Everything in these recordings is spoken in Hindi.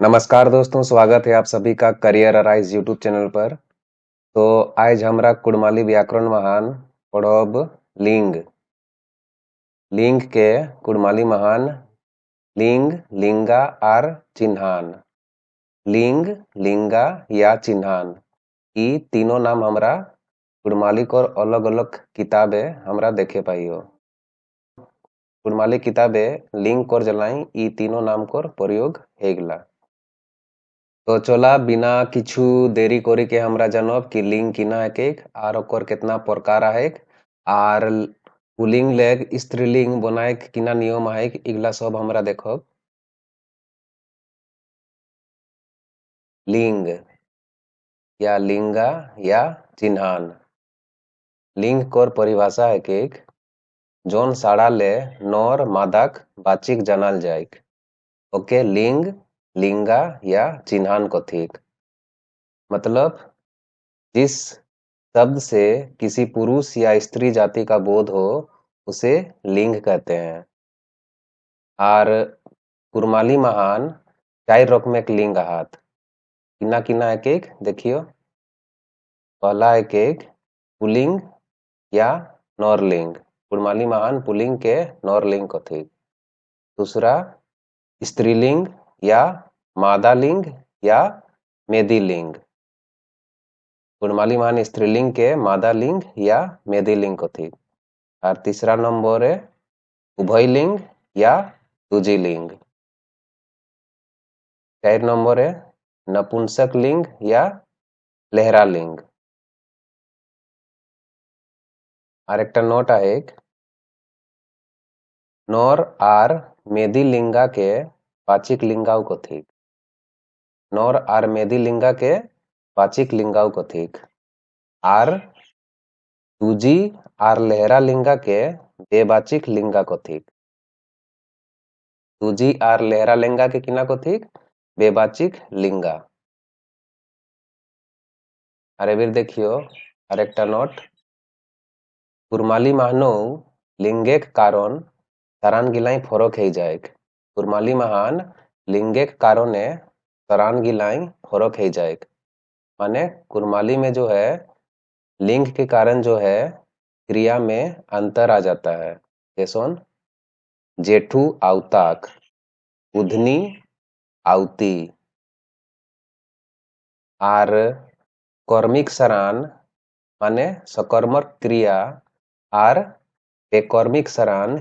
नमस्कार दोस्तों, स्वागत है आप सभी का करियर अराइज यूट्यूब चैनल पर। तो आज हमरा कुड़माली व्याकरण महान पढ़ब लिंग। लिंग के कुड़माली महान लिंग, लिंगा आर चिन्हान। लिंग, लिंगा या चिन्हान ई तीनों नाम हमरा कुड़माली और अलग अलग किताबे हमरा देखे पाइयो। कुड़माली किताबे लिंग कर जलाई ई तीनों नाम कर प्रयोग हेगला। तो चला बिना किछु देरी करी के हमरा जानब कि लिंग किना एक आर ओकर कितना प्रकार है आर पुल्लिंग लेग स्त्रीलिंग बनाए किना नियम है इगला सब हमरा देखब। लिंग या लिंगा या चिन्हान। लिंग कर परिभाषा है कि जोन साड़ा ले नर मादाक बाचिक जानल जाए ओके लिंग, लिंगा या चिन्हान कथिक। मतलब जिस शब्द से किसी पुरुष या स्त्री जाति का बोध हो उसे लिंग कहते हैं। और कुड़माली महान 4 रकमेक लिंग आहात। किना किना एक एक देखियो। पहला एक एक पुल्लिंग या नरलिंग। कुड़माली महान पुल्लिंग के नरलिंग कथिक। दूसरा स्त्रीलिंग या मादालिंग या मेदिलिंग। कुड़माली महान स्त्रीलिंग के मादालिंग या मेदिलिंग कथिक। और तीसरा नंबर है उभयलिंग या तुजीलिंग। 4 नंबर है नपुंसक लिंग या लेहरा लिंग। और एक नोट है नर आर मेदी लिंगा के पाचिक लिंगाऊ कथिक। नर आर मेदी लिंगा के पाचिक लिंगाऊ कथिक। आर तुजी आर लेहरा लिंगा के बेबाचिक लिंगा कथिक। तुजी आर लेहरा लिंगा के किना कथिक बेबाचिक लिंगा। अरे फिर देखियो और एक नोट कुड़माली महानो लिंगेक कारण तरान गिलाई फरक है जाए। कुड़माली महान लिंगेक कारणे तरान गिलाई फरक है जाए। माने कुड़माली में जो है लिंग के कारण जो है क्रिया में अंतर आ जाता है। जैसे जेठू आवताक, उधनी आवती। आर कर्मिक सरान माने सकर्मक क्रिया आर बेकर्मिक सरान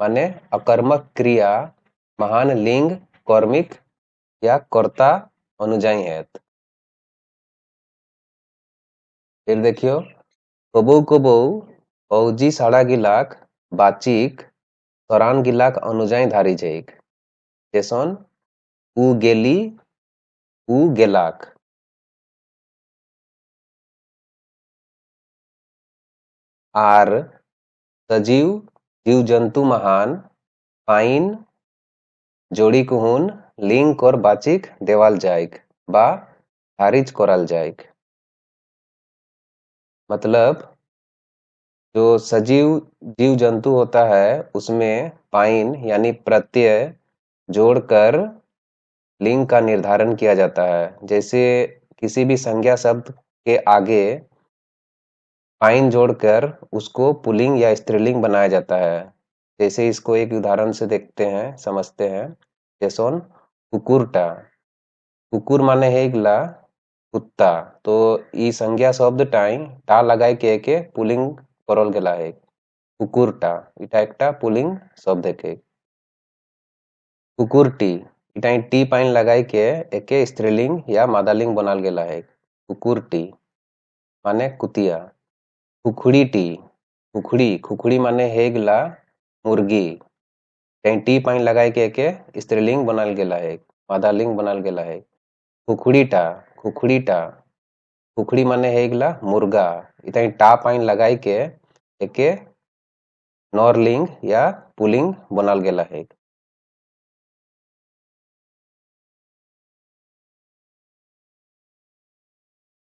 माने अकर्मक क्रिया महान लिंग कर्मिक या कर्ता अनुजाई है। फिर देखियो कबो कबो औजी साड़ा गिलाक बाचिक तरान गिलाक अनुजाई धारी जाइक। जैसन उ गेली उ गेलाक। आर सजीव जीव जंतु महान पाइन जोड़ी कुहुन लिंग कर बाचिक देवाल जाइक बा खारिज कराल जाइक। मतलब जो सजीव जीव जंतु होता है उसमें पाइन यानी प्रत्यय जोड़कर लिंग का निर्धारण किया जाता है। जैसे किसी भी संज्ञा शब्द के आगे पाइन जोड़कर उसको पुल्लिंग या स्त्रीलिंग बनाया जाता है। जैसे इसको एक उदाहरण से देखते हैं समझते हैं। जैसे कुकुरटा, कुकुर माने है गिला कुत्ता। तो ई संज्ञा शब्द टाइम टा लगाई के पुल्लिंग करल गेला है कुकुरटा। इटा एकटा पुल्लिंग शब्द है। कुकुरटी इटा टी पाइन लगाई के एके स्त्रीलिंग या मादालिंग बनाल गेला है कुकुरटी माने कुतिया। खुखड़ीटी खुखड़ी खुखड़ी माने है गिला मुर्गी। टी पाइन लगाई के स्त्रीलिंग बनाल गेला है मादालिंग बनाल गेला है खुखड़ीटा खुखड़ीटा। खुखड़ी माने है गिला मुर्गा। इतना टा पाइन लगाई के एके नरलिंग या पुल्लिंग बनाल गेला है।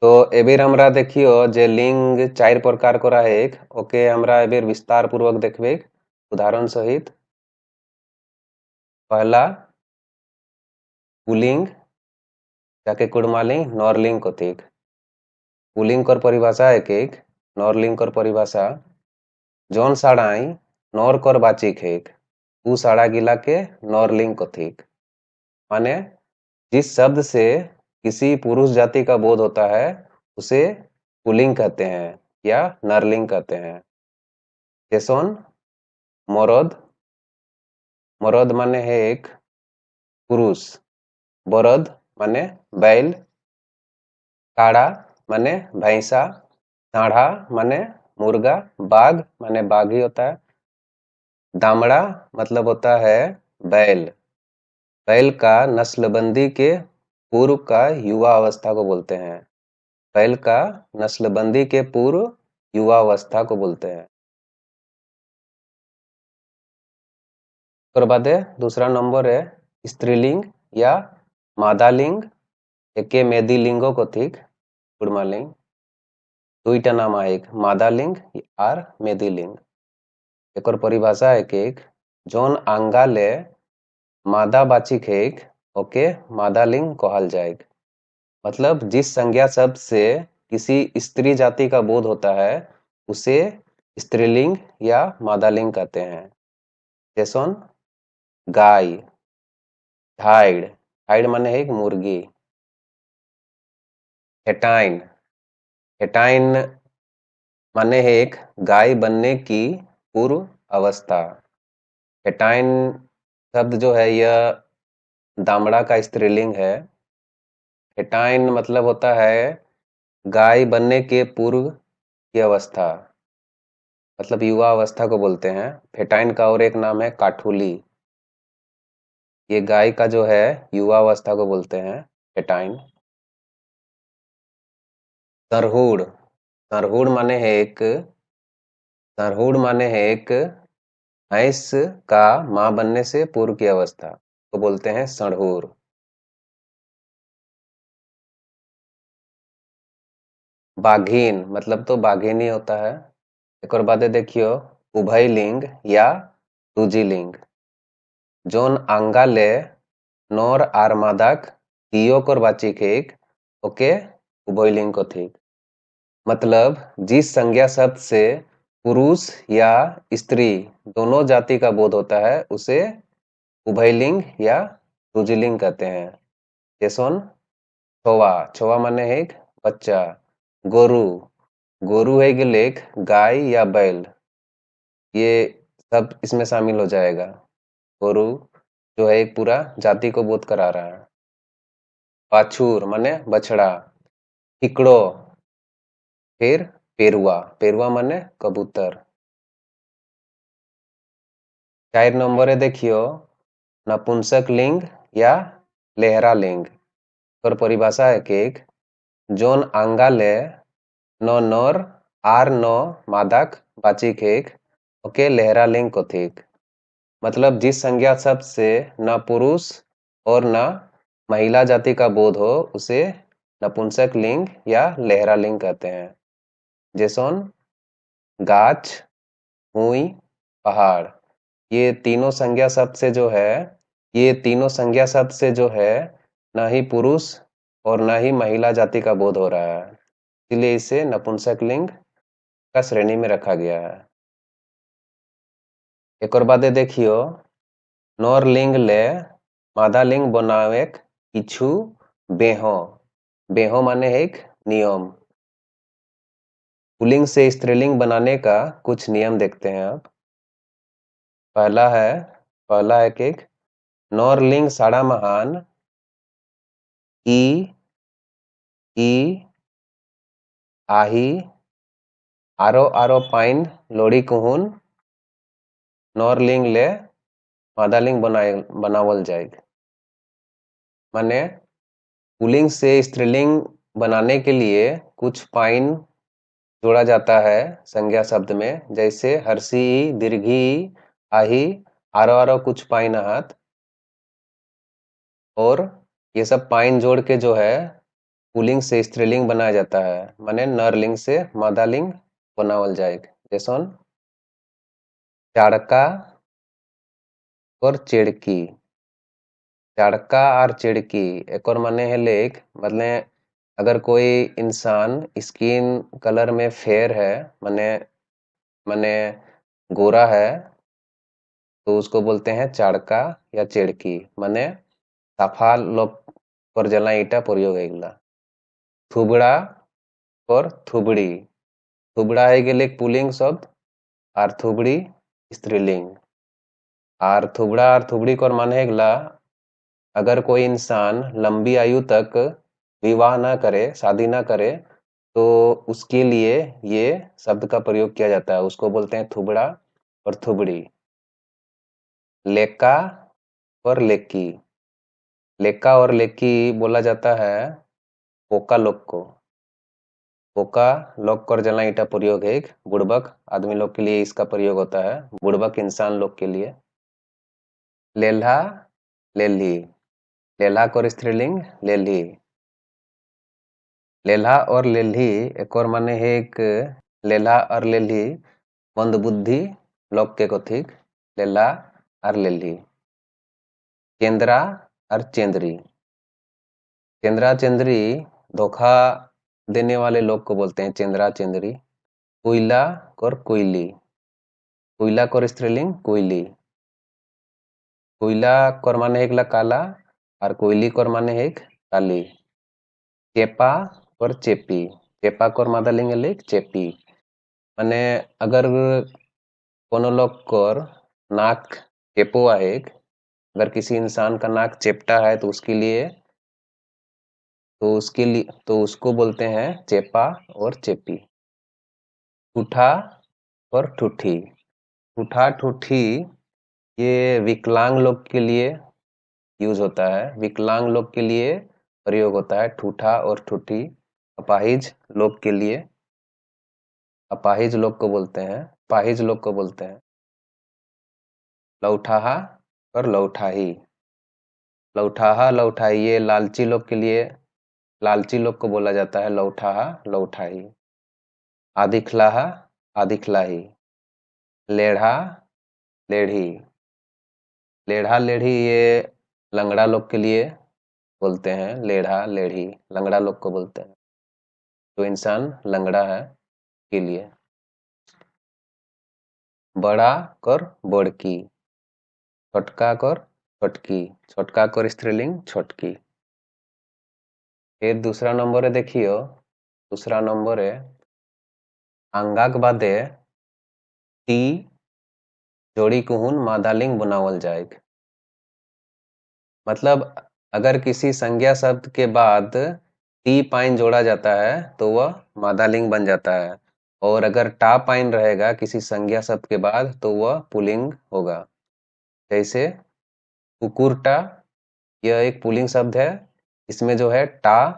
तो एबिर हमरा देखियो जे लिंग 4 प्रकार करा एक ओके हमरा एबिर विस्तार पूर्वक देखबे उदाहरण सहित। पहला पुलिंग जाके कुड़मालिंग नरलिंग कथिक। पुलिंग कर परिभाषा एक नरलिंग कर परिभाषा जौन साड़ाई नर कर बाचिक हेक उ साड़ा गिला के नरलिंग कथिक। माने जिस शब्द से किसी पुरुष जाति का बोध होता है उसे पुलिंग कहते हैं या नरलिंग कहते हैं। जैसन मरद, मरद माने है एक पुरुष, बरद माने बैल, काड़ा माने भैंसा, सांढ़ा माने मुर्गा, बाघ माने बाघ ही होता है, दामड़ा मतलब होता है बैल। बैल का नस्लबंदी के पूर्व का युवा अवस्था को बोलते हैं। बैल का नस्लबंदी के पूर्व युवा अवस्था को बोलते हैं। और बाद दूसरा नंबर है स्त्रीलिंग या मादालिंग एके मेदिलिंगो कथिक कुड़मालिंग। दुईटा नाम एक मादालिंग और मेदिलिंग। एकर परिभाषा एक जौन आंगा ले मादा बाचिक हेक ओके मादालिंग कहल जाएग। मतलब जिस संज्ञा शब्द से किसी स्त्री जाति का बोध होता है उसे स्त्रीलिंग या मादालिंग कहते हैं। जैसन गाय, ढाइड़, ढाइड़ माने है एक मुर्गी। हेटाइन, हेटाइन माने है एक गाय बनने की पूर्व अवस्था। हेटाइन शब्द जो है यह दामड़ा का स्त्रीलिंग है। हेटाइन मतलब होता है गाय बनने के पूर्व की अवस्था, मतलब युवा अवस्था को बोलते हैं। फेटाइन का और एक नाम है काठुली। ये गाय का जो है युवा अवस्था को बोलते हैं फेटाइन। सरहुड़, सरहुड़ माने है एक, सरहुड़ माने है एक भैंस का मां बनने से पूर्व की अवस्था को बोलते हैं सरहुड़। बाघीन मतलब तो बाघिन ही होता है। एक और बातें देखियो उभयलिंग या तुजीलिंग जौन आंगा ले नर आर मादाक दियो कर बाचिक एक ओके उभयलिंग कथिक। मतलब जिस संज्ञा शब्द से पुरुष या स्त्री दोनों जाति का बोध होता है उसे उभयलिंग या तुजीलिंग कहते हैं। जैसन छोवा, छोवा माने है एक बच्चा। गोरु, गोरु है गिलेक गाय या बैल, ये सब इसमें शामिल हो जाएगा। गोरु जो है एक पूरा जाति को बोध करा रहा है। पाछूर माने बछड़ा। हिकड़ो, फिर पेरुआ, पेरुआ माने कबूतर। 4 नंबरे देखियो नपुंसक लिंग या लेहरा लिंग और परिभाषा है एक जौन आंगा ले न नर आर न मादाक बाचिक एक ओके लेहरा लिंग कथिक। मतलब जिस संज्ञा शब्द से न पुरुष और न महिला जाति का बोध हो उसे नपुंसक लिंग या लेहरा लिंग कहते हैं। जैसन गाछ, हुई, पहाड़, ये तीनों संज्ञा शब्द से जो है, ये तीनों संज्ञा शब्द से जो है न ही पुरुष और न ही महिला जाति का बोध हो रहा है, इसलिए इसे नपुंसक लिंग का श्रेणी में रखा गया है। एक और बातें देखियो नर लिंग ले मादा लिंग बनावेक किछु बेहो, बेहो माने एक नियम। पुल्लिंग से स्त्रीलिंग बनाने का कुछ नियम देखते हैं आप। पहला है एक नरलिंग साड़ा महान ई, आही, आरो आरो पाइन लोड़ी कुहुन नरलिंग ले मादालिंग बनावल जाएगा। माने पुल्लिंग से स्त्रीलिंग बनाने के लिए कुछ पाइन जोड़ा जाता है संज्ञा शब्द में, जैसे हर्षी, दीर्घी, आही, आरो आरो कुछ पाइन आहत। और ये सब पाइन जोड़ के जो है पुल्लिंग से स्त्रीलिंग बनाया जाता है, माने नरलिंग से मादालिंग बनावल जाएग। जैसन चाड़का और चिड़की। चाड़का और चिड़की एकर माने है लेख, मतलब अगर कोई इंसान स्किन कलर में फेयर है, माने माने गोरा है, तो उसको बोलते हैं चाड़का या चिड़की, माने साफा लोग पर जला ईटा प्रयोग है। थुबड़ा और थुबड़ी। थुबड़ा है गेले एक पुल्लिंग शब्द और थुबड़ी स्त्रीलिंग। और थुबड़ा और थुबड़ी को माने है अगर कोई इंसान लंबी आयु तक विवाह ना करे, शादी ना करे, तो उसके लिए ये शब्द का प्रयोग किया जाता है, उसको बोलते हैं थुबड़ा और थुबड़ी। लेका और लेकी। लेका और लेकी बोला जाता है पोका लोग को। पोका लोग कर जला ईटा प्रयोग है, बुड़बक आदमी लोग के लिए इसका प्रयोग होता है, बुड़बक इंसान लोग के लिए। लेल्हा लेल्ही। लेल्हा कर स्त्रीलिंग लेल्ही। लेल्हा और लेल्ही एक और माने है एक लेल्हा और लेल्ही मंदबुद्धि लोग के कथिक लेल्हा और लेल्ही। केंद्रा और चेंद्री। चेंद्रा चेंद्री धोखा देने वाले लोग को बोलते हैं चेंद्रा चेंद्री। कोयला और कोयली। कोयला कर स्त्रीलिंग कोयली। कोयला कर माने एक काला और कोयली कर माने एक काली। चेपा और चेपी। चेपा कर मादा लिंग लेक चेपी, माने अगर कोनो लोग कर नाक चेपो है, अगर किसी इंसान का नाक चेपटा है तो उसको बोलते हैं चेपा और चेपी। ठूठा और ठूठी। ठूठा ठूठी ये विकलांग लोग के लिए यूज होता है, विकलांग लोग के लिए प्रयोग होता है ठूठा और ठूठी। अपाहिज लोग के लिए, अपाहिज लोग को बोलते हैं, अपाहिज लोग को बोलते हैं। लौठाहा और लौठाही। लौठाहा लौठाही ये लालची लोग के लिए, लालची लोग को बोला जाता है लौठाहा लौठाही। आदिखलाहा आदिखलाही। लेढ़ा लेढ़ी। लेढ़ा लेढ़ी ये लंगड़ा लोग के लिए बोलते हैं, लेढ़ा लेढ़ी लंगड़ा लोग को बोलते हैं, जो इंसान लंगड़ा है के लिए। बड़ा कर बड़की। छोटका कर छोटकी। छोटका कर स्त्रीलिंग छोटकी। फिर दूसरा नंबर है, देखियो दूसरा नंबर है आंगाक बादे टी जोड़ी कुहुन मादालिंग बनावल जाएग। मतलब अगर किसी संज्ञा शब्द के बाद टी पाइन जोड़ा जाता है तो वह मादालिंग बन जाता है, और अगर टा पाइन रहेगा किसी संज्ञा शब्द के बाद तो वह पुल्लिंग होगा। जैसे कुकुरटा, यह एक पुल्लिंग शब्द है, इसमें जो है टा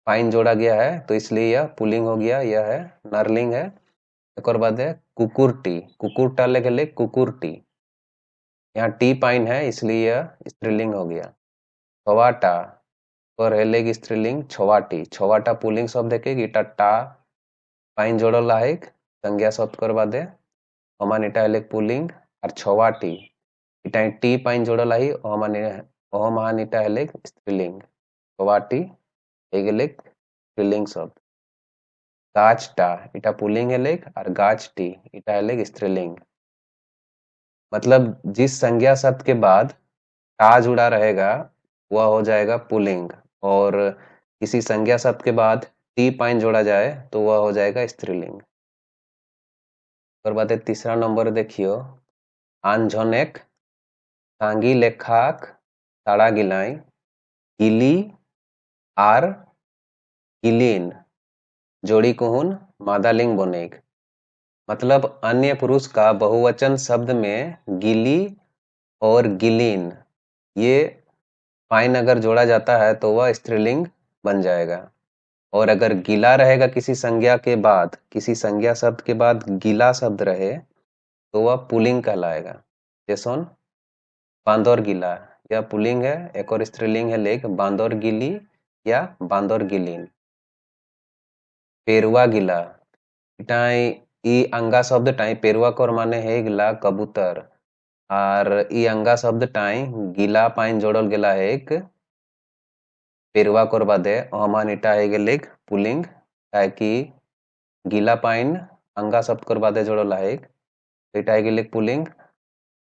पाइन जोड़ा गया है तो इसलिए यह पुल्लिंग हो गया, यह है नरलिंग है। एक और बात है कुकुरटी। कुकुरटा लेके कुकुरटी, यहाँ टी पाइन है इसलिए यह स्त्रीलिंग हो गया। छवाटा और हेलेग स्त्रीलिंग छवाटी। छवाटा पुल्लिंग शब्द है कि इटा टा पाइन जोड़ल है संज्ञा शब्द करवा दे ओमान इटा हेलेग पुल्लिंग। और छवाटी इटा टी पाइन जोड़ल है ओमान इटा हेलेग स्त्रीलिंग। छवाटी हेगेलेग स्त्रीलिंग शब्द। गाछटा इटा पुल्लिंग हेलेग और गाछटी इटा हेलेग स्त्रीलिंग। मतलब जिस संज्ञा शब्द के बाद टा जुड़ा रहेगा वह हो जाएगा पुल्लिंग, और किसी संज्ञा शब्द के बाद टी पाइन जोड़ा जाए तो वह हो जाएगा स्त्रीलिंग। और बात है तीसरा नंबर देखियो आंझनेक सांगी लेखाक ताड़ा गिलाई गिली आर गिलीन जोड़ी कुहुन मादालिंग बनेग। मतलब अन्य पुरुष का बहुवचन शब्द में गिली और गिलीन ये पाइन अगर जोड़ा जाता है तो वह स्त्रीलिंग बन जाएगा, और अगर गीला रहेगा किसी संज्ञा के बाद, किसी संज्ञा शब्द के बाद गीला शब्द रहे तो वह पुल्लिंग कहलाएगा। जैसे बांदर गीला, यह पुल्लिंग है, एक और स्त्रीलिंग है लेग बांदर गीली या बांदर गिलीन। पेरुआ गिला इटाई इ अंगा शब्द टाई पेरुआ कोर माने है गिला कबूतर और इ अंगा शब्द टाई गिला पाइन जोड़ल गेला है एक पेरुआ कोर बादे अहमान इटा है गेलिक पुलिंग कि गिला पाइन अंगा शब्द कोर बादे जोड़ल है एक इटा है गेलिक पुलिंग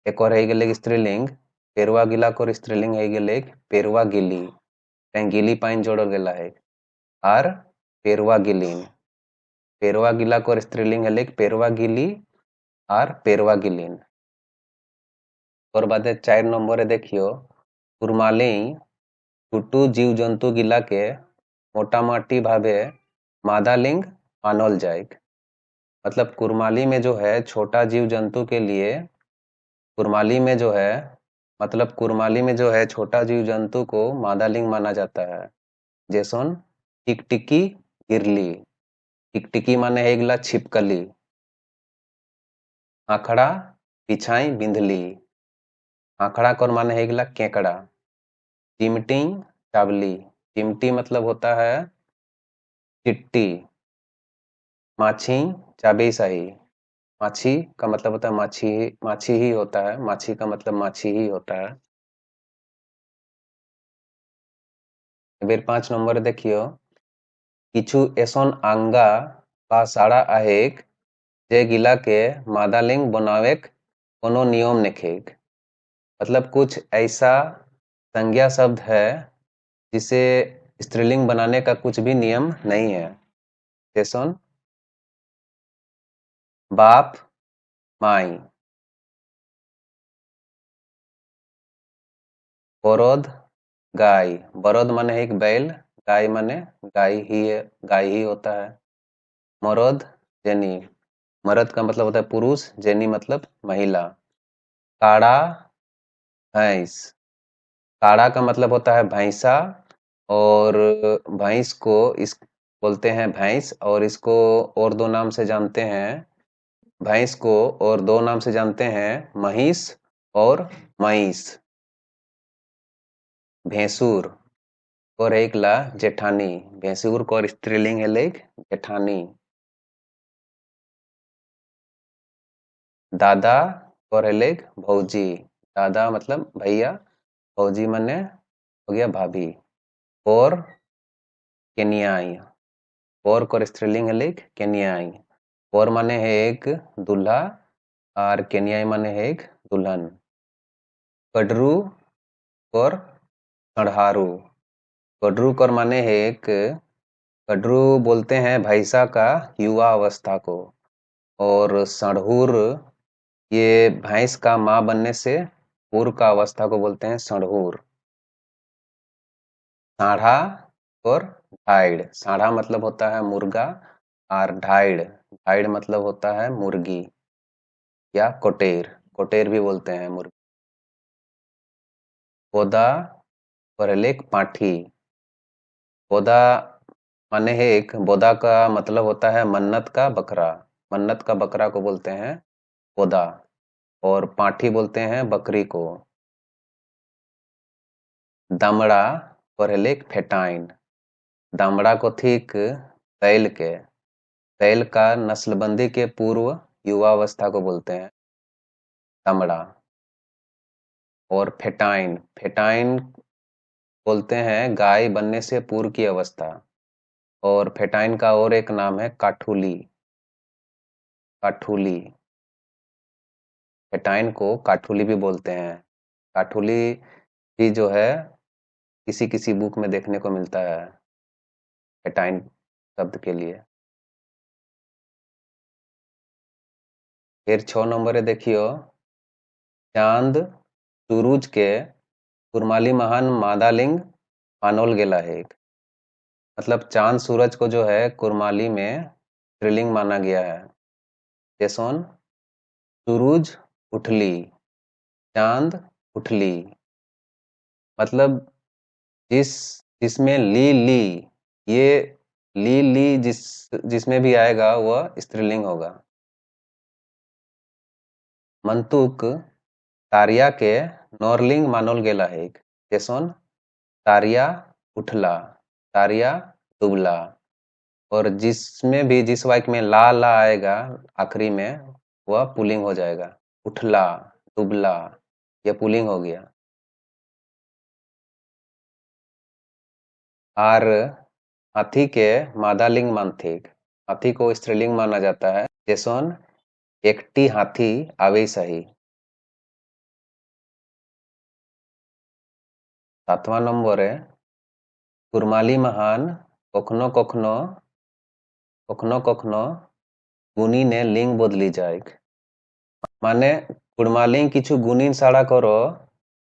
एक और है गेलिक स्त्रीलिंग पेरुआ गिला कोर स्त्रीलिंग है गेलिक पेरुआ गिली गिली पाइन जोड़ल गेला है और पेरुआ गिलीन पेरुआ गिला कोर स्त्रीलिंग है लेक पेरुआ गिली और पेरुआ गिलीन। और बादे 4 नंबरे देखियो कुरमाली छुटू जीव जंतु गिला के मोटामाटी भावे मादालिंग मानल जाए। मतलब कुरमाली में जो है छोटा जीव जंतु के लिए कुरमाली में जो है मतलब कुरमाली में जो है छोटा जीव जंतु को मादालिंग माना जाता है। जैसन टिकटिकी गिरली टिकटिकी माने है गिला छिपकली आंकड़ा पिछाई बिंधली आंकड़ा कौन माने है गिला केकड़ा चिमटी चावली चिमटी मतलब होता है चिट्टी माछी चाबी सही माछी का मतलब होता है माछी ही होता है माछी का मतलब माछी ही होता है। फिर 5 नंबर देखियो किछु एसन आंगा बा साड़ा आहेक जे गिला के मादालिंग बनावेक कोनो नियम नेखेक। मतलब कुछ ऐसा संज्ञा शब्द है जिसे स्त्रीलिंग बनाने का कुछ भी नियम नहीं है। जैसन बाप माई बरद गाय बरद माने एक बैल गाय माने गाय ही होता है। मरद जेनी मर्द का मतलब होता है पुरुष जेनी मतलब महिला। काड़ा भैंस काड़ा का मतलब होता है भैंसा और भैंस को इस बोलते हैं भैंस और इसको और दो नाम से जानते हैं भैंस को और दो नाम से जानते हैं महिष और महिष। भैंसुर और एक ला जेठानी भैंसुर को और स्त्रीलिंग है लेक जेठानी। दादा और है लेक भौजी दादा मतलब भैया भौजी मने हो गया भाभी। और केनियाई और को स्त्रीलिंग है लेक केनियाई और माने है एक दूल्हा और केनियाई माने है एक दुल्हन। कडरू और कढ़ारू कडरू कर माने है एक कडरू बोलते हैं भैंसा का युवा अवस्था को और सड़हुर ये भैंस का माँ बनने से पूर्व का अवस्था को बोलते हैं सड़हुर। साढ़ा और ढाइड़ साढ़ा मतलब होता है मुर्गा और ढाइड़ ढाइड़ मतलब होता है मुर्गी या कोटेर कोटेर भी बोलते हैं मुर्गी। बोदा और लेक पाठी बोदा माने है एक बोदा का मतलब होता है मन्नत का बकरा को बोलते हैं बोदा और पाठी बोलते हैं बकरी को। दामड़ा और लेक फेटाइन दामड़ा को ठीक तैल का नस्लबंदी के पूर्व युवावस्था को बोलते हैं दामड़ा। और फेटाइन फेटाइन बोलते हैं गाय बनने से पूर्व की अवस्था और फेटाइन का और एक नाम है काठुली काठुली फेटाइन को काठुली भी बोलते हैं। काठुली भी जो है किसी किसी बुक में देखने को मिलता है फेटाइन शब्द के लिए। फिर 6 नंबर देखियो चांद सूरज के कुरमाली महान मादालिंग मानल गेला है। मतलब चांद सूरज को जो है कुरमाली में स्त्रीलिंग माना गया है। जैसन सूरज उठली चांद उठली मतलब जिसमें ली ये ली जिसमें भी आएगा वह स्त्रीलिंग होगा। मंतुक तारिया के नॉर्लिंग मानल गेला है। जैसन तारिया उठला तारिया दुबला। और जिसमें भी जिस वाक्य में ला ला आएगा आखिरी में वह पुल्लिंग हो जाएगा। उठला, दुबला, यह पुल्लिंग हो गया। और हाथी के मादालिंग मानथिक, हाथी को स्त्रीलिंग माना जाता है। जेसन एकटी हाथी आवे सही। 7वां नंबर है कुरमाली महान कखनो कखनो गुनी ने लिंग बदली जाए। माने कुड़मालिंग किछु गुणीन साड़ा करो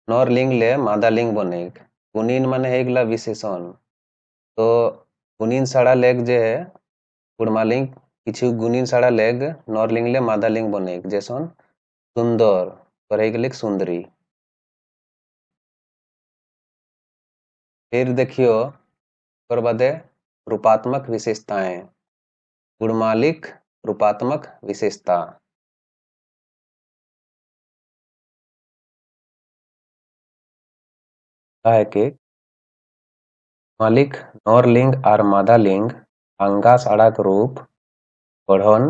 नर लिंग ले मादा लिंग बनेक। गुणीन माने हेगला विशेषण। तो गुणीन साड़ा लेग जे है कुड़मालिंग किछु गुणीन साड़ा लेग नर लिंग ले मादा लिंग बनेक। जैसन सुंदर पर हेगलिक सुंदरी। फिर देखियो और बादे रूपात्मक विशेषताएं। गुणमालिक रूपात्मक विशेषता। है कि मालिक नर लिंग और मादा लिंग आंगा साड़ाक रूप बढ़न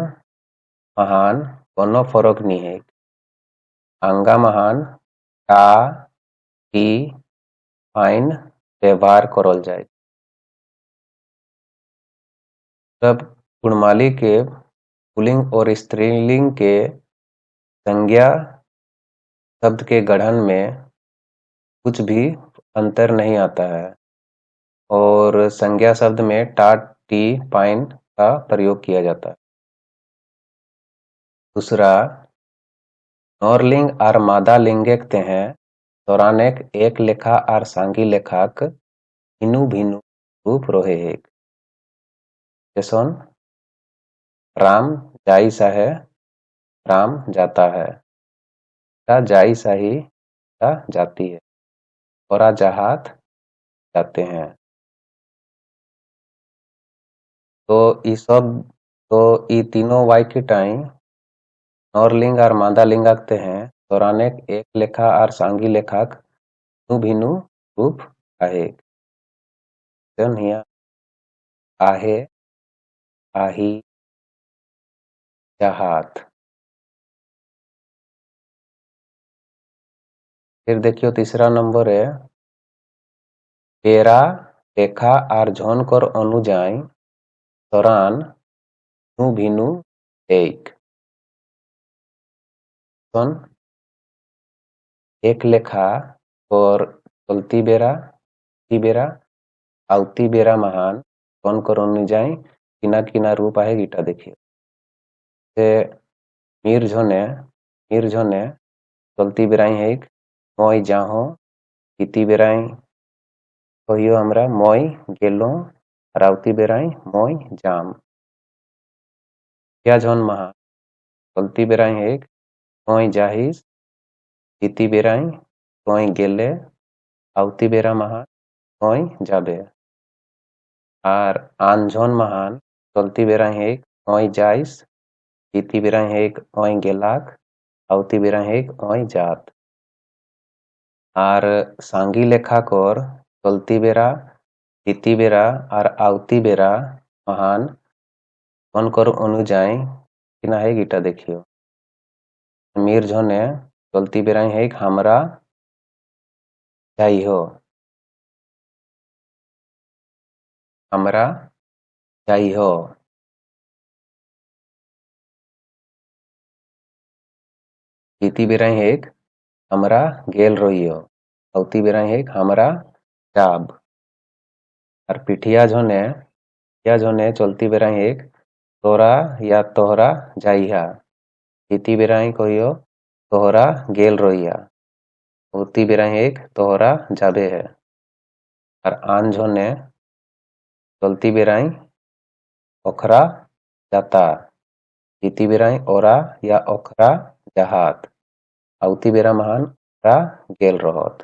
महान कोनो फरक नहीं है। आंगा महान टा टी फाइन व्यवहार करल जाए। तब गुणमाली के पुल्लिंग और स्त्रीलिंग के संज्ञा शब्द के गठन में कुछ भी अंतर नहीं आता है और संज्ञा शब्द में टा टी पाइन का प्रयोग किया जाता है। दूसरा नरलिंग और मादा लिंग ते हैं तोरानेक एक लेखा और सांगी लेखाक भिन्नु भिन्नु रूप रोहे है। जैसन राम जाई सा है, राम जाता है। ता जाई साही ता जाती है। और जहात जाते हैं। तो ये तीनों वाक्य टाइम नरलिंग और मादा लिंग आते हैं तोरानेक एक लेखा और सांगी लेखाक भिन्नु रूप आहे। आहे, आही, जहात। फिर देखियो तीसरा नंबर है पेरा लेखा और झोन कर अनुजाई तोरान भिन्नु एक। एक लेखा और चलती बेरा आवती बेरा महान कौन कर अनुजाई किना किना रूप आहे गीटा देखिए। मीर झोने चलती बेराई है मई जाहो इति बेराई कहियो हमरा मई गेलो रावती बेराई मई जाम। क्या झोन महा चलती बेराई है मई जाहिस इति बेराई मई गेले आवती बेरा महा मई जाबे। और आन झोन महान चलती बेराई है मई जाइस इति बेराई है मई गेलाक आवती बेराई है मई जात। और सांगी लेखा कर चलती बेरा इति बेरा और आवती बेरा महान कौन कर अनुजाई किना है गीटा देखियो। मीर झोने चलती बेराई है हमरा जाई हो, हमरा जाई हो। इति बेराई है हमरा गेल रहियो आवती बेराई है हमरा जाब। और पिठिया झोने चलती बेराई है तोरा या तोहरा जाइहा इति बेराई कहियो तोहरा गेल रहिया उती बेराई एक तोहरा जाबे है। और आन झोने चलती बेराई ओखरा जाता इति बेराई ओरा या ओखरा जहात आवती बेरा महान ओरा गेल रहत।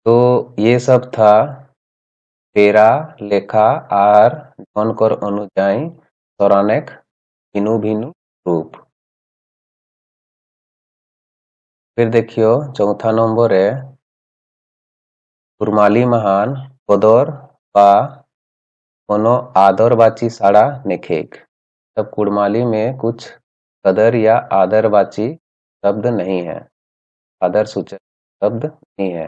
तो ये सब था पेरा लेखा और झोन कर अनुजाई तोरानेक भिन्नु भिन्नु रूप। फिर देखियो चौथा नंबर है कुरमाली महान पदर बा कोनो आदरवाची साड़ा नेखेक। तब कुड़माली में कुछ कदर या आदरवाची शब्द नहीं है, आदर सूचक शब्द नहीं है।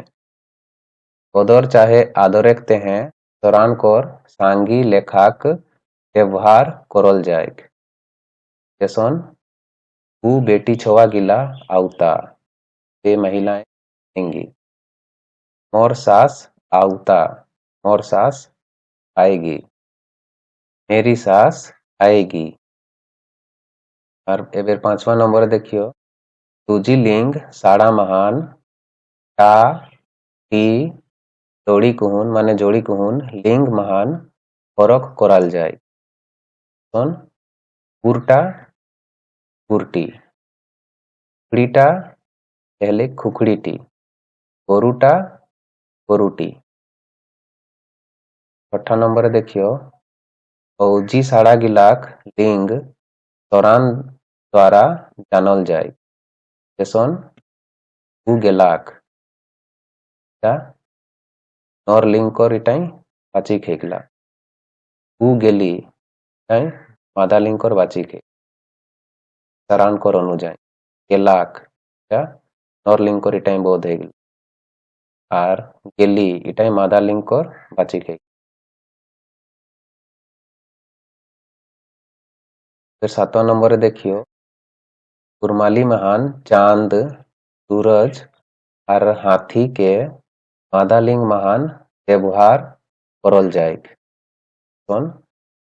पदर चाहे आदरेकते हैं तोरान कोर सांगी लेखाक व्यवहार करल जाएक। जैसन वो बेटी छोवा गिला आवता, ये महिलाएं कहेंगी। मोर सास आवता, मोर सास आएगी, मेरी सास आएगी। और एबेर 5वां नंबर देखियो, तुजी लिंग साड़ा महान टा टी जोड़ी कुहुन माने जोड़ी कुहुन लिंग महान फरक कराल जाए। सुन उर्टा उर्टी, खुखड़ीटा पहले खुखड़ीटी, गोरुटा गोरुटी। 6ठा नंबर देखियो, औजी साड़ा गिलाक लिंग तोरान द्वारा जानल जाए। जैसन उ गेलाक नर लिंग कर इटाई बाची खेगला, उ गेली इटाई मादा लिंग कर बाची खे तरान कर अनुजाय गेलाक नर लिंग कर इटाई बोध हेगल और गेली इटाई मादा लिंग कर बाची खे। फिर 7वां नंबर देखियो, कुरमाली महान चांद सूरज और हाथी के मादा लिंग महान व्यवहार करल जाएक। कौन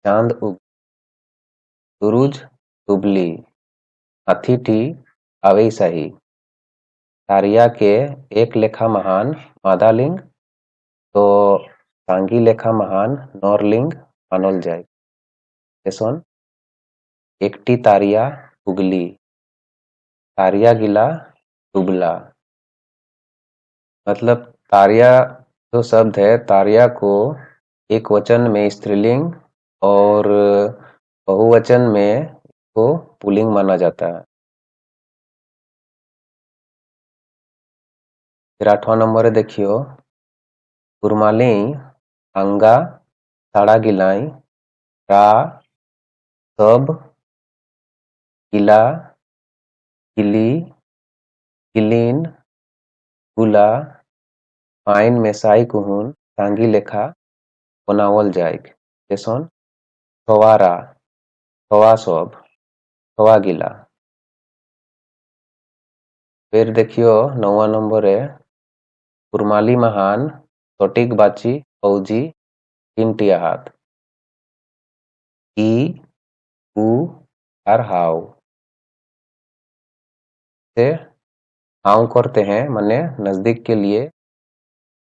चांद उग सूरज डुबली हाथी टी आवे सही। तारिया के एक लेखा महान मादा लिंग तो सांगी लेखा महान नरलिंग मानल जाए। जैसन एकटी तारिया उगली, तारिया गिला डुबला। मतलब तारिया जो शब्द है, तारिया को एक वचन में स्त्रीलिंग और बहुवचन में को पुल्लिंग माना जाता है। फिर 8वां नंबर देखियो, कुरमाली अंगा साड़ा गिलाई रा सब गिला गिली गिलीन गुला पाइन मेसाई कुहुन सांगी लेखा बनावल जाएक। जैसन छवारा छवा सब छवा गिला। फिर देखियो 9वां नंबर है, कुरमाली महान सटीक बाची फौजी टीमटिया हाथ ई उ और हाव से हाव करते हैं माने नजदीक के लिए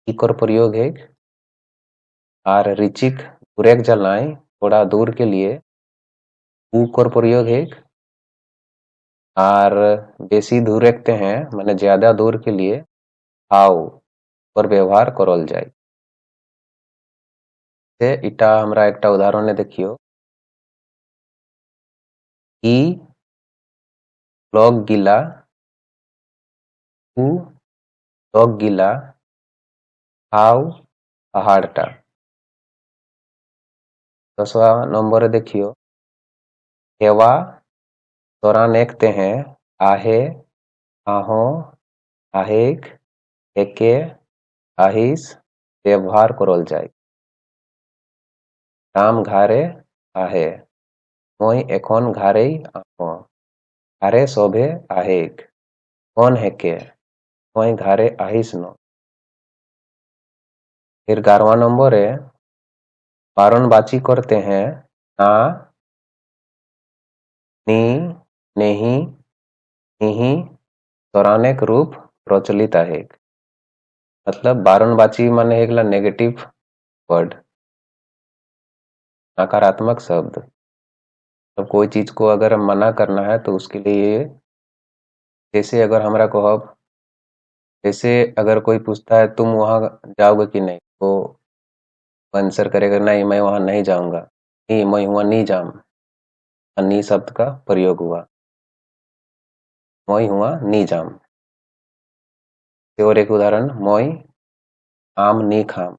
ई कर प्रयोग है और रिचिक बुरेक जलाएं थोड़ा दूर के लिए उ कर प्रयोग है और बेसी दूर रखते हैं माने ज्यादा दूर के लिए हाव पर व्यवहार करल जाए। से इटा हमरा एकटा उदाहरण देखियो, ई लग गिला उ लग गिला हाव पहाड़टा। 10वां नंबर देखियो, हेवा दौरान एकते हैं आहे आहो आहेक एके आहिस व्यवहार करल जाए। राम घारे आहे মই এখন ঘাড়েই আহো ঘাড়ে শোভে आहेक कौन हेके মই घारे आहिस न। फिर 11वां नंबर है, बारनबाची करते हैं ना नी नहीं निही तोरानेक रूप प्रचलित आहे। मतलब बारनबाची माने एकला नेगेटिव वर्ड, नकारात्मक शब्द। तो कोई चीज को अगर मना करना है तो उसके लिए, जैसे अगर हमरा कहब, जैसे अगर कोई पूछता है तुम वहां जाओगे कि नहीं, तो आंसर करेगा नहीं मैं वहां नहीं जाऊंगा, नहीं मैं वहां नहीं जाऊं, नी शब्द का प्रयोग हुआ, मैं हुआ नहीं जाऊं। और एक उदाहरण, मैं आम नी खाम,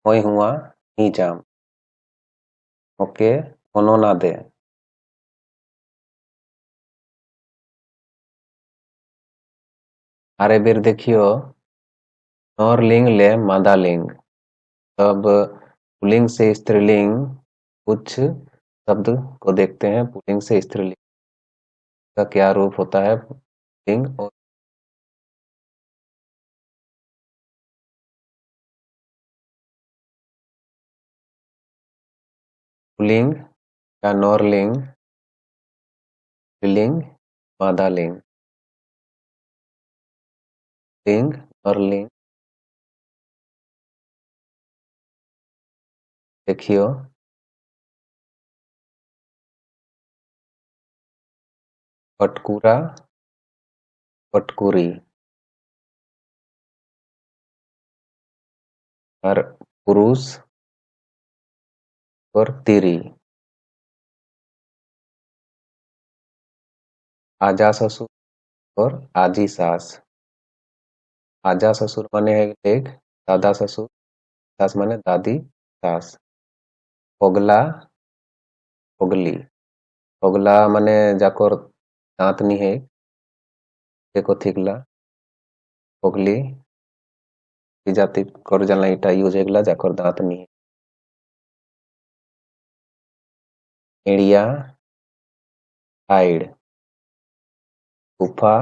होय हुआ नी जाम, ओके कोनो ना दे। अरे बेर देखियो, नौरलिंग ले मादा लिंग, तब पुल्लिंग से स्त्रीलिंग कुछ शब्द को देखते हैं। पुल्लिंग से स्त्रीलिंग का क्या रूप होता है? लिंग और पुल्लिंग या नौरलिंग, स्त्रीलिंग, मादा लिंग, लिंग और लिंग। देखियो, पटकुरा, पटकुरी, और पुरुष और तिरी, आजा ससुर और आजी सास। आजा ससुर माने है एक, दादा ससुर, सास माने दादी सास। ओगला, ओगली, ओगला माने जाकोर दांत नी है, देखो थिकला, ओगली जाति कर जाला इटा यूज हेगला जाकोर दांत नी है। एड़िया, हाइड, फूफा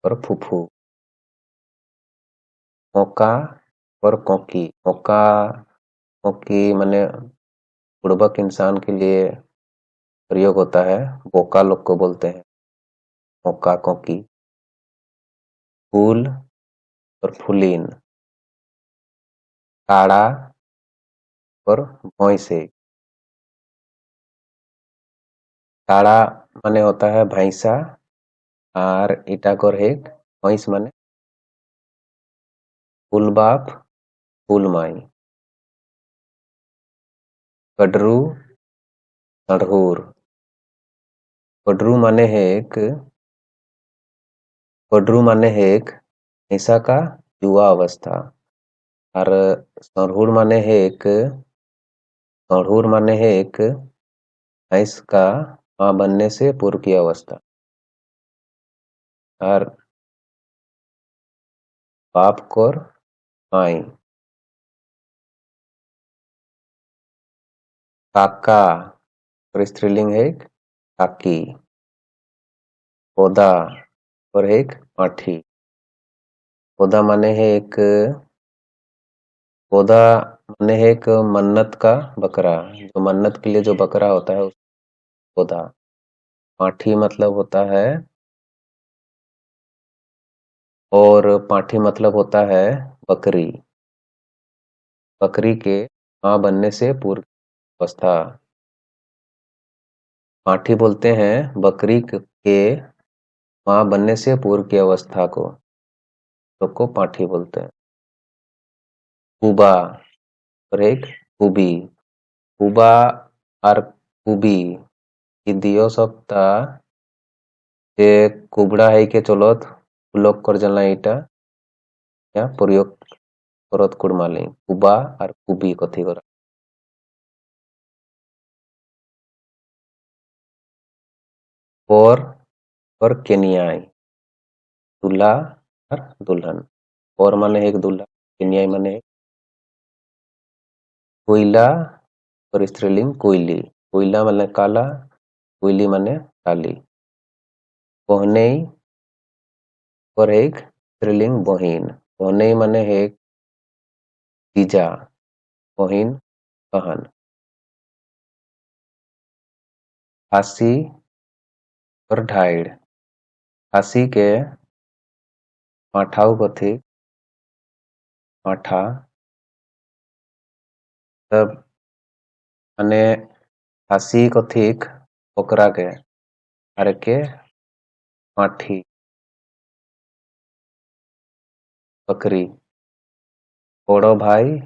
और फूफू, मौका और कोकी। मौका, कोकी माने बुड़बक इंसान के लिए प्रयोग होता है, बोका लोग को बोलते हैं मौका कोकी। फूल और फूलिन, काड़ा और भैंसे। काड़ा माने होता है भैंसा, और इटा कोर हेक भैंस माने फूल बाप, फूल माई। कडरू, अड़हुर, कडरू माने हेक, कडरू माने हेक भैंसा का युवा अवस्था, और सरहुर माने हेक, सरहुर माने हेक भैंस का मां बनने से पूर्व की अवस्था। और बाप कोर माई। काका और स्त्रीलिंग है काकी। पौधा और एक पाठी। पौधा माने है एक, पौधा माने है एक मन्नत का बकरा, जो मन्नत के लिए जो बकरा होता है उस पौधा। पाठी मतलब होता है, और पाठी मतलब होता है बकरी, बकरी के मां बनने से पूर्व अवस्था। पाठी बोलते हैं बकरी के मां बनने से पूर्व की अवस्था को, लोग को पाठी बोलते हैं। कुबा और एक कुबी। कुबा और कुबी इ दियो सप्ता जे कुबड़ा है के चलोत लोग कर जला इटा या प्रयोग करत कुड़माली कुबा और कुबी कथी करा। और केनियाई, दूल्हा और दुल्हन। और माने एक दूल्हा, केनियाई माने एक। कोयला और स्त्रीलिंग कोयली। कोयला माने काला, कोयली माने काली। बहनई और एक स्त्रीलिंग बहिन। बहनई माने एक जीजा, बहिन बहन। फांसी और ढाइड़। फांसी के माठाऊ कथी, माठा, तब माने फांसी कथिक ओकरा के, अरे के माठी, बकरी। बड़ो भाई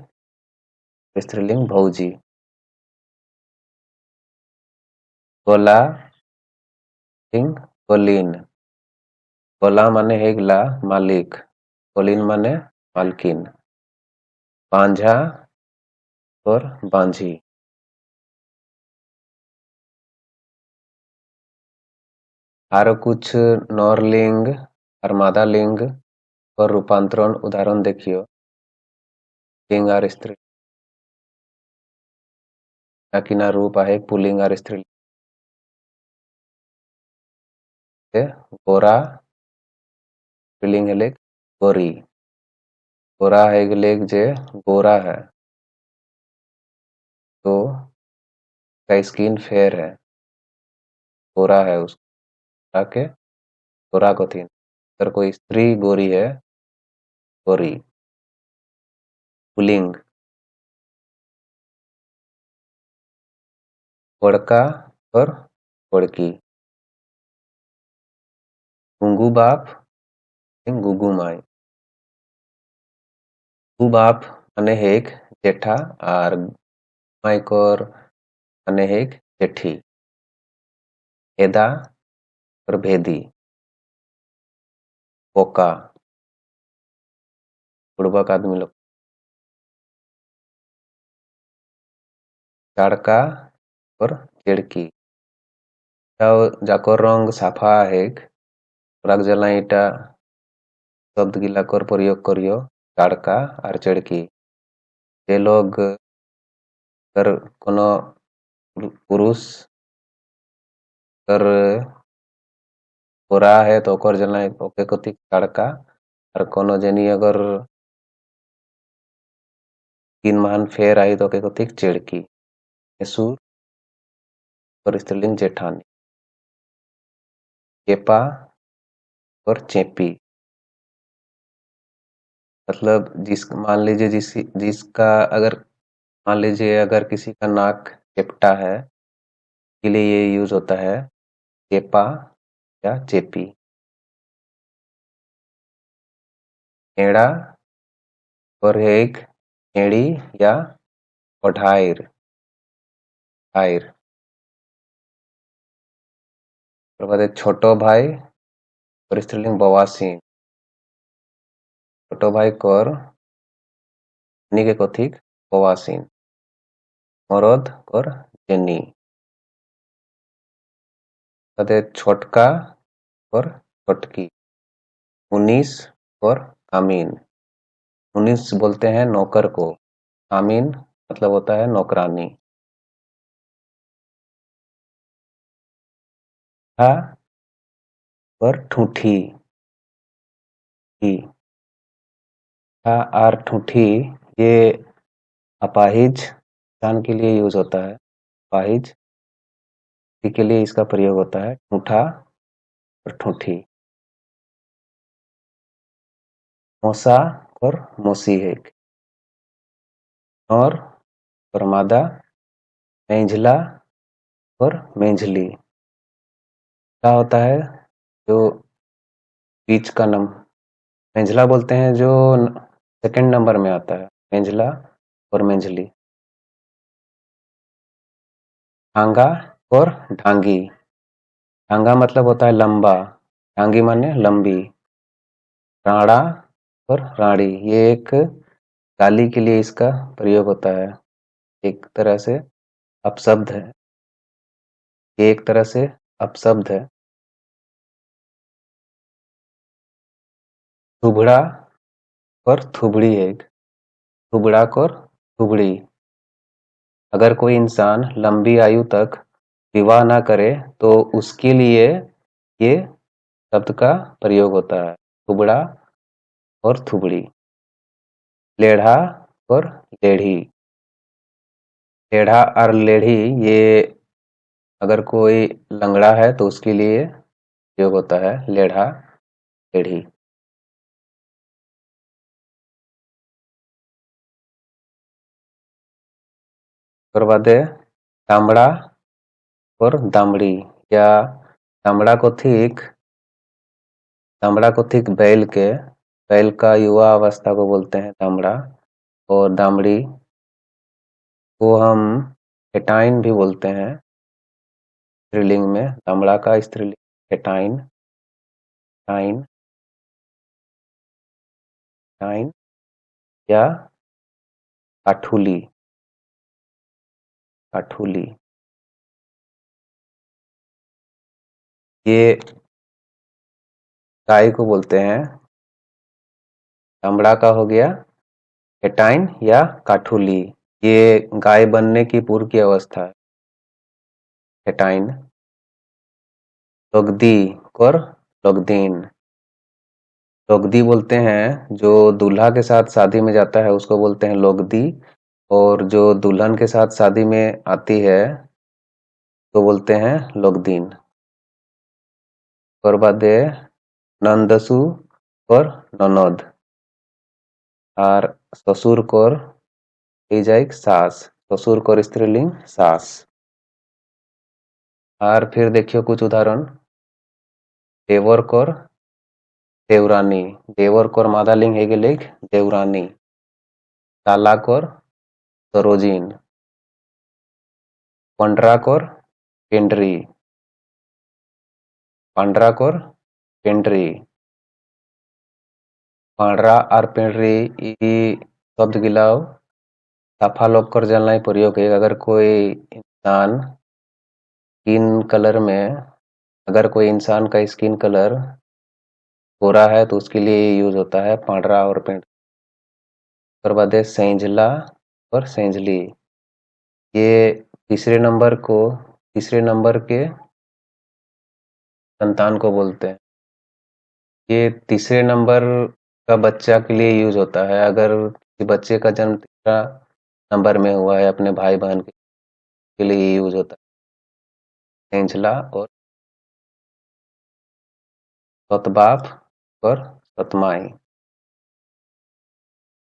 स्त्रीलिंग भौजी। गोला लिंग गोलीन। गोला माने हेगला मालिक, कोलिन माने मालकिन, बांझा और बांझी। आरो कुछ नरलिंग और मादा लिंग और रूपांतरण उदाहरण देखियो। लिंग और स्त्री ना रूप आहे पुल्लिंग और स्त्रीलिंग। गोरा स्त्रीलिंग है लेग गोरी, गोरा है लेग जे गोरा है तो का स्किन फेयर है, गोरा है उसका के गोरा को थी। अगर कोई स्त्री गोरी है गोरी। पुल्लिंग बड़का और बड़की। गुंगू बाप गुगू माई। गुगू बाप माने हेक जेठा और माइकोर माने हेक जेठी। हेदा और भेदी। पोका बुड़बक आदमी लोग। चाड़का और चिड़की। जाको रंग साफा हेक राग जलाई इटा शब्द गिला कर प्रयोग करियो चाड़का और चिड़की। जे लोग कर कोनो पुरुष कर गोरा है तो ओकर जलाई ओके कथी चाड़का और कोनो जनी अगर तीन महान फेर आई तो ओके कथी चिड़की। ससुर और स्त्रीलिंग जेठानी। चेपा और चेपी मतलब मान लीजिए जिसका अगर मान लीजिए अगर किसी का नाक चेपटा है के लिए ये यूज होता है चेपा या चेपी। एड़ा और एक एड़ी या ओढ़ाइर आइर। छोटो भाई और स्त्रीलिंग बवासीन। छोटो भाई कर के कथिक बवासीन। मरद और जेनी। छोटका और छोटकी। मुनीस और कामीन। मुनीस बोलते हैं नौकर को, कामीन मतलब होता है नौकरानी। और ठूठी और ठूठी ये अपाहिज इंसान के लिए यूज होता है। अपाहिज के लिए इसका प्रयोग होता है ठूठा और ठूठी। मौसा और मौसी है और मादा। मेंझला और मेंझली क्या होता है जो बीच का नंबर मेंझला बोलते हैं जो सेकंड नंबर में आता है मेंझला और मेंझली। ढांगा और ढांगी। ढांगा मतलब होता है लंबा, ढांगी माने लंबी। राणा और राणी ये एक गाली के लिए इसका प्रयोग होता है, एक तरह से अपशब्द है, ये एक तरह से अपशब्द है। थुबड़ा और थुबड़ी है, थुबड़ा और थुबड़ी। अगर कोई इंसान लंबी आयु तक विवाह ना करे तो उसके लिए ये शब्द का प्रयोग होता है थुबड़ा और थुबड़ी। लेढ़ा और लेढ़ी। लेढ़ा और लेढ़ी ये अगर कोई लंगड़ा है तो उसके लिए प्रयोग होता है लेढ़ा लेढ़ी। और बाद दामड़ा और दामड़ी या दामड़ा को ठीक बैल का युवा अवस्था को बोलते हैं दामड़ा। और दामड़ी को हम हेटाइन भी बोलते हैं स्त्रीलिंग में। दामड़ा का स्त्रीलिंग हेटाइन टाइन। टाइन या काठुली। काठुली ये गाय को बोलते हैं। चमड़ा का हो गया एटाइन या काठुली, ये गाय बनने की पूर्व की अवस्था है। एटाइन। लोगदी और लोगदीन। लोगदी बोलते हैं जो दूल्हा के साथ शादी में जाता है उसको बोलते हैं लोगदी, और जो दुल्हन के साथ शादी में आती है तो बोलते हैं लोगदीन। और बाद नंदसु और ननद, और ससुर कोर जाइक सास। ससुर कोर स्त्रीलिंग सास। और फिर देखियो कुछ उदाहरण। देवर कोर देवरानी। देवर कोर मादालिंग है गेले देवरानी। ताला कोर सरोजिन। पंडरा कोर पेंड्री। पांडरा कोर पेंड्री। पांडरा और पेंड्री ई शब्द गिलाओ साफा लोग कर जानना प्रयोग है। अगर कोई इंसान स्किन कलर में, अगर कोई इंसान का स्किन कलर गोरा है तो उसके लिए यूज होता है पांडरा और पेंड्री। उसके बाद है सेंजला और सेंजली। ये तीसरे नंबर के संतान को बोलते हैं। ये तीसरे नंबर का बच्चा के लिए यूज होता है। अगर किसी बच्चे का जन्म तीसरा नंबर में हुआ है अपने भाई बहन के लिए यूज होता है सेंजला और सतबाप और सतमाई।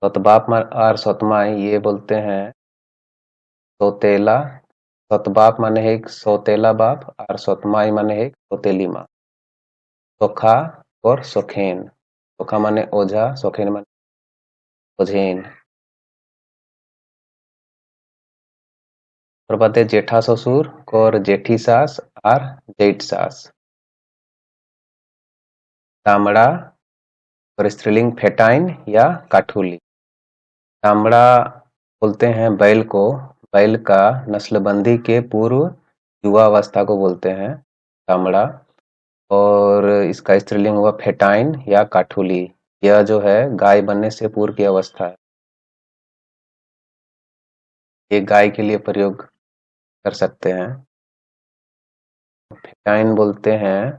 सतबाप और सतमाई ये बोलते हैं सौतेला। सतबाप माने है एक सौतेला बाप और सतमाई माने है एक सौतेली माँ। सोखा और सोखेन। सोखा माने ओझा, सोखेन माने ओझेन। और बात है जेठा ससुर और जेठी सास और जेठ सास। तामड़ा और स्त्रीलिंग फेटाइन या काठुली। तामड़ा बोलते हैं बैल को। बैल का नस्लबंदी के पूर्व युवा अवस्था को बोलते हैं तामड़ा। और इसका स्त्रीलिंग हुआ फेटाइन या काठुली। यह जो है गाय बनने से पूर्व की अवस्था है। ये गाय के लिए प्रयोग कर सकते हैं। फेटाइन बोलते हैं,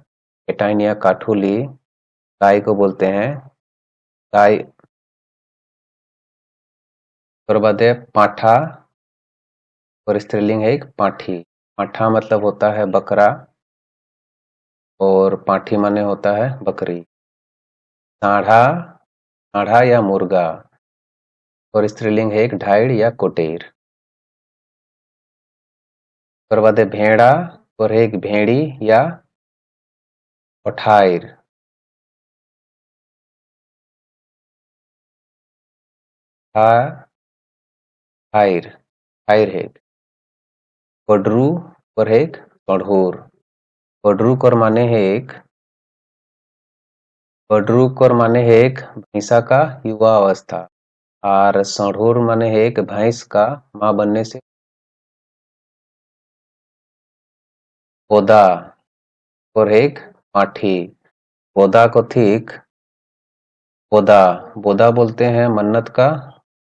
फेटाइन या काठुली गाय को बोलते हैं। गाय। और बाद है पाठा और स्त्रीलिंग है एक पाठी। पाठा मतलब होता है बकरा और पाठी माने होता है बकरी। साढ़ा, साढ़ा या मुर्गा और स्त्रीलिंग है एक ढाइड़ या कोटेर। और बाद है भेड़ा और एक भेड़ी या पठाइर। हाइर, हाइर है। कोडरू और एक कढ़ोर। कोडरू कर माने है एक भैंसा का युवा अवस्था, और सढ़ोर माने है एक भैंस का मां बनने से। पोदा और एक पाठी। पोदा को ठीक बोदा। बोदा बोलते हैं मन्नत का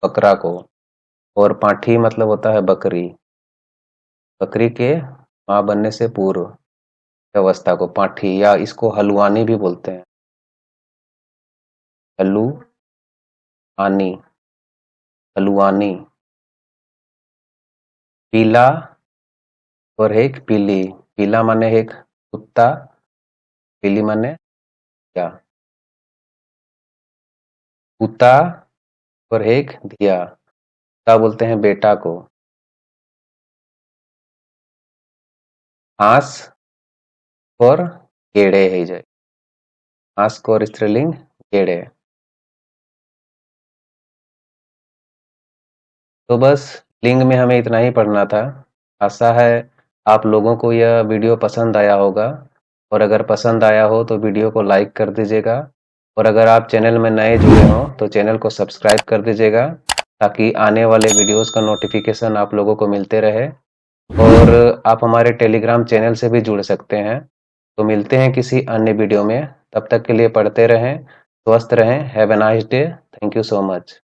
बकरा को, और पाठी मतलब होता है बकरी। बकरी के मां बनने से पूर्व अवस्था को पाठी या इसको हलुआनी भी बोलते हैं। हलुआनी। पीला और एक पीली। पीला माने एक कुत्ता, पीली माने क्या कुत्ता, और एक धिया। क्या बोलते हैं बेटा को। हांस और गेड़े है जाए। हांस को और स्त्रीलिंग गेड़े। तो बस लिंग में हमें इतना ही पढ़ना था। आशा है आप लोगों को यह वीडियो पसंद आया होगा, और अगर पसंद आया हो तो वीडियो को लाइक कर दीजिएगा और अगर आप चैनल में नए जुड़े हों तो चैनल को सब्सक्राइब कर दीजिएगा ताकि आने वाले वीडियोस का नोटिफिकेशन आप लोगों को मिलते रहे। और आप हमारे टेलीग्राम चैनल से भी जुड़ सकते हैं। तो मिलते हैं किसी अन्य वीडियो में, तब तक के लिए पढ़ते रहें, स्वस्थ रहें। Have a nice day. Thank you so much.